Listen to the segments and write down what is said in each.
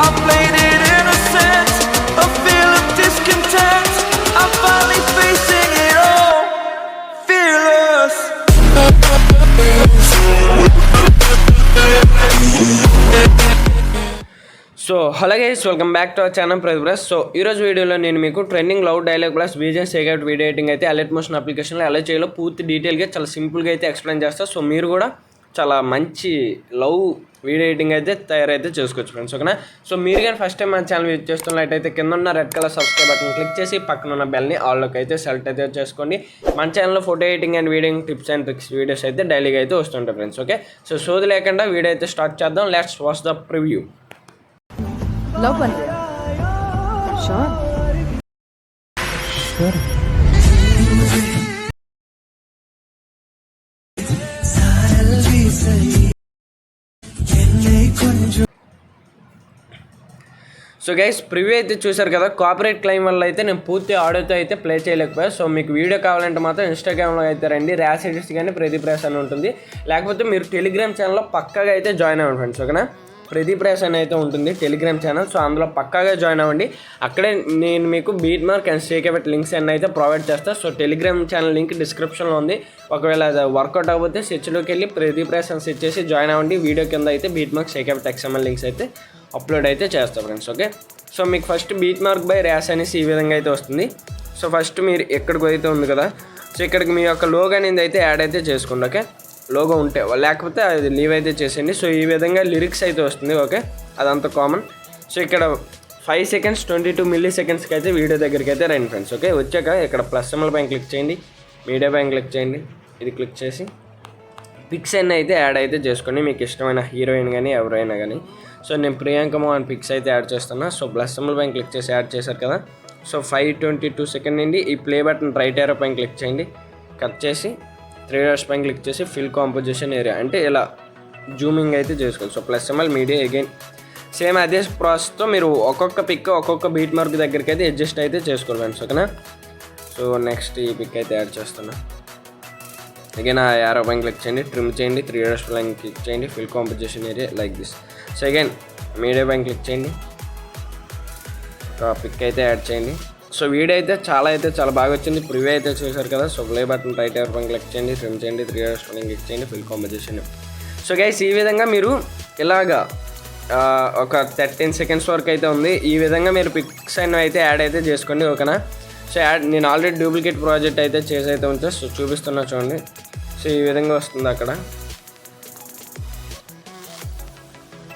I played it innocent, a feel of discontent. I'm finally facing it all, fearless. So hello guys, welcome back to our channel price. So ఈరోజు వీడియోలో నేను మీకు trending love dialogue plus BGS సేగౌట్ video editing అయితే Alightmotion అప్లికేషన్లో ఎలా చేయాలో పూర్తి డీటెయిల్గా చాలా సింపుల్గా అయితే ఎక్స్ప్లెయిన్ చేస్తాను. సో మీరు కూడా చాలా మంచి లవ్ వీడియో ఎడిటింగ్ అయితే తయారైతే చేసుకోవచ్చు ఫ్రెండ్స్, ఓకేనా. సో మీరు కానీ ఫస్ట్ టైం మన ఛానల్ విజిట్ చేస్తున్నట్టయితే కింద ఉన్న red colour subscribe button click చేసి పక్కన ఉన్న బెల్ని ఆల్లోకి అయితే సెలెక్ట్ అయితే చేసుకోండి. మన ఛానల్లో photo editing and video tips and tricks videos అయితే డైలీగా అయితే వస్తుంటాయి ఫ్రెండ్స్, ఓకే. సో సోది లేకుండా వీడియో అయితే స్టార్ట్ చేద్దాం. Let's watch the preview. Love बन रहे श्योर సో గైస్, ప్రివ్యూ అయితే చూసారు కదా. కాపీరైట్ క్లెయిమ్ వల్ల అయితే నేను పూర్తి ఆడియోతో అయితే ప్లే చేయలేకపోయా. సో మీకు వీడియో కావాలంటే మాత్రం ఇన్స్టాగ్రామ్లో అయితే రండి, ర్యాష్ ఎడిట్స్ కానీ ప్రదీప్ ర్యాష్ అని ఉంటుంది. లేకపోతే మీరు టెలిగ్రామ్ ఛానల్లో పక్కాగా అయితే జాయిన్ అవ్వండి ఫ్రెండ్స్, ఓకేనా. ప్రదీప్ ర్యాష్ అని అయితే ఉంటుంది టెలిగ్రామ్ ఛానల్. సో అందులో పక్కాగా జాయిన్ అవ్వండి. అక్కడే నేను మీకు beat mark and Pscc App links అన్నీ అయితే ప్రొవైడ్ చేస్తాను. సో టెలిగ్రామ్ ఛానల్ లింక్ డిస్క్రిప్షన్లో ఉంది. ఒకవేళ అది వర్కౌట్ అవ్వకపోతే సెర్చ్లోకి వెళ్ళి ప్రదీప్ ర్యాష్ అని సెర్చ్ చేసి జాయిన్ అవ్వండి. వీడియో కింద అయితే beat mark Pscc App XML links అయితే అప్లోడ్ అయితే చేస్తాను ఫ్రెండ్స్, ఓకే. సో మీకు first beat mark by rash అనేసి ఈ విధంగా అయితే వస్తుంది. సో ఫస్ట్ మీరు ఎక్కడికి అయితే ఉంది కదా, సో ఇక్కడికి మీ యొక్క లోగో అనేది అయితే యాడ్ అయితే చేసుకోండి, ఓకే. లోగో ఉంటే, లేకపోతే అది లీవ్ అయితే చేసేయండి. సో ఈ విధంగా లిరిక్స్ అయితే వస్తుంది, ఓకే. అదంతా కామన్. సో ఇక్కడ 5 seconds 22 millisecondsకి అయితే వీడియో దగ్గరికి అయితే రండి ఫ్రెండ్స్, ఓకే. వచ్చాక ఇక్కడ ప్లస్ సింబల్ పైన క్లిక్ చేయండి, మీడియా పైన క్లిక్ చేయండి. ఇది క్లిక్ చేసి పిక్స్ అన్నీ అయితే యాడ్ అయితే చేసుకోండి, మీకు ఇష్టమైన హీరోయిన్ కానీ ఎవరైనా కానీ. సో నేను ప్రియాంక మోహన్ పిక్స్ అయితే యాడ్ చేస్తున్నా. సో ప్లస్ సింబల్ పైన క్లిక్ చేసి యాడ్ చేశారు కదా. సో 5:22 seconds నుండి ఈ ప్లే బటన్ రైట్ ఏరో పైన క్లిక్ చేయండి, కట్ చేసి 3 dots పైన క్లిక్ చేసి ఫిల్ కాంపోజిషన్ ఏరియా అంటే ఇలా జూమింగ్ అయితే చేసుకోవాలి. So plus symbol media again same అదే ప్రాసెస్తో మీరు ఒక్కొక్క పిక్ ఒక్కొక్క బీట్ మార్క్ దగ్గరికి అయితే అడ్జస్ట్ అయితే చేసుకోవాలి ఫ్రెండ్స్, ఓకేనా. సో నెక్స్ట్ ఈ పిక్ అయితే యాడ్ చేస్తున్నా. అగైన్ ఆ యారో పైన క్లిక్ చేయండి, ట్రిమ్ చేయండి, 3 dots పైన క్లిక్ చేయండి, fill composition area like this. So again media పైన క్లిక్ చేయండి, పిక్ అయితే యాడ్ చేయండి. సో వీడియో అయితే చాలా బాగా వచ్చింది. ప్రివ్యూ అయితే చూసారు కదా. సో ప్లే బటన్ రైట్ ఏరో పైన క్లిక్ చేయండి, ట్రిమ్ చేయండి, 3 dots పైన క్లిక్ చేయండి, ఫిల్ కాంపోజిషన్. సో గైస్, ఈ విధంగా మీరు ఇలాగా ఒక 13 seconds వరకు అయితే ఉంది. ఈ విధంగా మీరు పిక్స్ అన్నీ అయితే యాడ్ అయితే చేసుకోండి, ఓకేనా. సో నేను ఆల్రెడీ డూప్లికేట్ ప్రాజెక్ట్ అయితే చేసి అయితే ఉంటే సో చూపిస్తున్నా చూడండి. సో ఈ విధంగా వస్తుంది అక్కడ,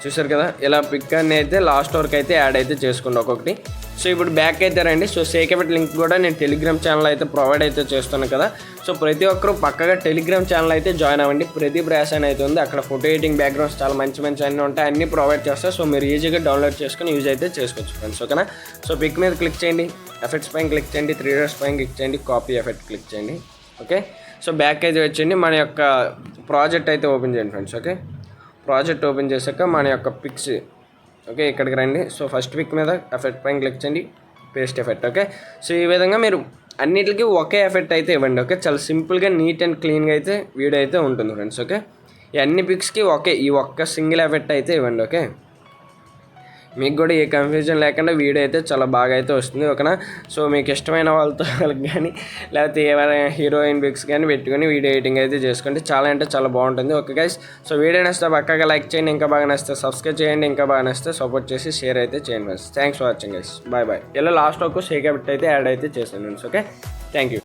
చూసారు కదా. ఇలా పిక్ అన్నీ అయితే లాస్ట్ వరకు అయితే యాడ్ అయితే చేసుకోండి ఒక్కొక్కటి. సో ఇప్పుడు బ్యాక్ అయితే రండి. సో Pscc App లింక్ కూడా నేను టెలిగ్రామ్ ఛానల్ అయితే ప్రొవైడ్ అయితే చేస్తున్నాను కదా. సో ప్రతి ఒక్కరూ పక్కగా టెలిగ్రామ్ ఛానల్ అయితే జాయిన్ అవ్వండి. ప్రదీప్ ర్యాష్ అని అయితే ఉంది, అక్కడ ఫోటో ఎడిటింగ్ బ్యాక్గ్రౌండ్స్ చాలా మంచి అన్నీ ఉంటాయి, అన్నీ ప్రొవైడ్ చేస్తారు. సో మీరు ఈజీగా డౌన్లోడ్ చేసుకుని యూజ్ అయితే చేసుకోవచ్చు ఫ్రెండ్స్, ఓకేనా. సో పిక్ మీద క్లిక్ చేయండి, ఎఫెక్ట్స్ పైన క్లిక్ చేయండి, 3 dots పైన క్లిక్ చేయండి, కాపీ ఎఫెక్ట్ క్లిక్ చేయండి, ఓకే. సో బ్యాక్ అయితే వచ్చేయండి, మన యొక్క ప్రాజెక్ట్ అయితే ఓపెన్ చేయండి ఫ్రెండ్స్, ఓకే. ప్రాజెక్ట్ ఓపెన్ చేశాక మన యొక్క పిక్స్, ఓకే, ఇక్కడికి రండి. సో ఫస్ట్ పిక్ మీద ఎఫెక్ట్ పైన క్లిక్ చేయండి, పేస్ట్ ఎఫెక్ట్, ఓకే. సో ఈ విధంగా మీరు అన్నిటికీ ఒకే ఎఫెక్ట్ అయితే ఇవ్వండి, ఓకే. చాలా సింపుల్గా నీట్ అండ్ క్లీన్గా అయితే వీడియో అయితే ఉంటుంది ఫ్రెండ్స్, ఓకే. ఈ అన్ని పిక్స్కి ఈ ఒక్క సింగిల్ ఎఫెక్ట్ అయితే ఇవ్వండి, ఓకే. మీకు కూడా ఏ కన్ఫ్యూజన్ లేకుండా వీడియో అయితే చాలా బాగా అయితే వస్తుంది, ఓకేనా. సో మీకు ఇష్టమైన వాళ్ళతో కానీ లేకపోతే ఏమైనా హీరోయిన్ పిక్స్ కానీ పెట్టుకొని వీడియో ఎడిటింగ్ అయితే చేసుకోండి. చాలా అంటే చాలా బాగుంటుంది, ఓకే గైస్. సో వీడియో నచ్చితే పక్కగా లైక్ చేయండి, ఇంకా బాగా నచ్చితే సబ్స్క్రైబ్ చేయండి, ఇంకా బాగా నచ్చితే సపోర్ట్ చేసి షేర్ అయితే చేయండి friends. Thanks for watching guys, bye. ఇలా లాస్ట్ ఒక Pscc App అయితే యాడ్ అయితే చేసాను ఫ్రెండ్స్, ఓకే. Thank you.